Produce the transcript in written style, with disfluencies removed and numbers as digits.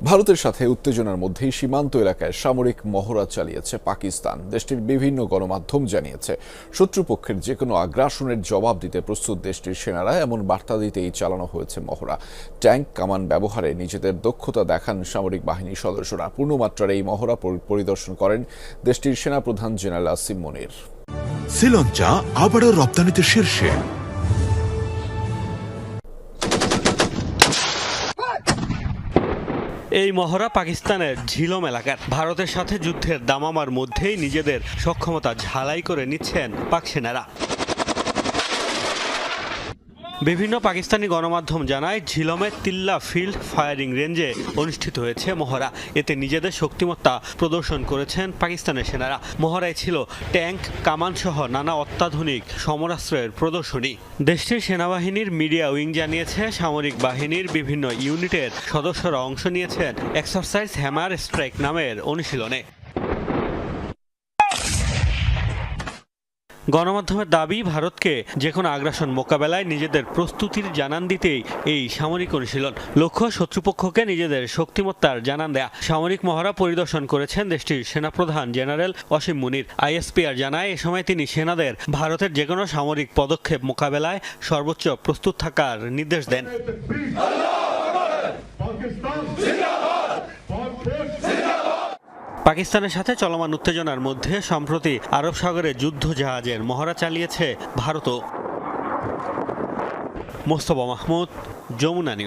ভারতের সাথে উত্তেজনার মধ্যেই সীমান্ত এলাকায় সামরিক মহড়া চালিয়েছে পাকিস্তান। দেশটির বিভিন্ন গণমাধ্যম জানিয়েছে, শত্রুপক্ষের যে কোনো আগ্রাসনের জবাব দিতে প্রস্তুত দেশটির সেনারা। এমন বার্তা দিতেই চালানো হয়েছে মহড়া। ট্যাঙ্ক কামান ব্যবহারে নিজেদের দক্ষতা দেখান সামরিক বাহিনীর সদস্যরা। পূর্ণমাত্রার এই মহড়া পরিদর্শন করেন দেশটির সেনাপ্রধান জেনারেল আসিম মনির। শ্রীলঙ্কা আবারও রপ্তানিতে শীর্ষে। এই মহড়া পাকিস্তানের ঝিলম এলাকার। ভারতের সাথে যুদ্ধের দামামার মধ্যেই নিজেদের সক্ষমতা ঝালাই করে নিচ্ছেন পাক সেনারা। বিভিন্ন পাকিস্তানি গণমাধ্যম জানায়, ঝিলমের তিল্লা ফিল্ড ফায়ারিং রেঞ্জে অনুষ্ঠিত হয়েছে মহড়া। এতে নিজেদের শক্তিমত্তা প্রদর্শন করেছেন পাকিস্তানের সেনারা। মহড়ায় ছিল ট্যাঙ্ক, কামান সহ নানা অত্যাধুনিক সমরাস্ত্রের প্রদর্শনী। দেশটির সেনাবাহিনীর মিডিয়া উইং জানিয়েছে, সামরিক বাহিনীর বিভিন্ন ইউনিটের সদস্যরা অংশ নিয়েছেন এক্সারসাইজ হ্যামার স্ট্রাইক নামের অনুশীলনে। গণমাধ্যমের দাবি, ভারতকে যে কোনো আগ্রাসন মোকাবেলায় নিজেদের প্রস্তুতির জানান দিতেই এই সামরিক অনুশীলন। লক্ষ্য শত্রুপক্ষকে নিজেদের শক্তিমত্তার জানান দেয়া। সামরিক মহড়া পরিদর্শন করেছেন দেশটির সেনাপ্রধান জেনারেল অসীম মুনির। আইএসপিআর জানায়, এ সময় তিনি সেনাদের ভারতের যে কোনো সামরিক পদক্ষেপ মোকাবেলায় সর্বোচ্চ প্রস্তুত থাকার নির্দেশ দেন। পাকিস্তানের সাথে চলমান উত্তেজনার মধ্যে সম্প্রতি আরব সাগরে যুদ্ধ জাহাজের মহড়া চালিয়েছে ভারতও। মোস্তফা মাহমুদ, যমুনা নিউজ।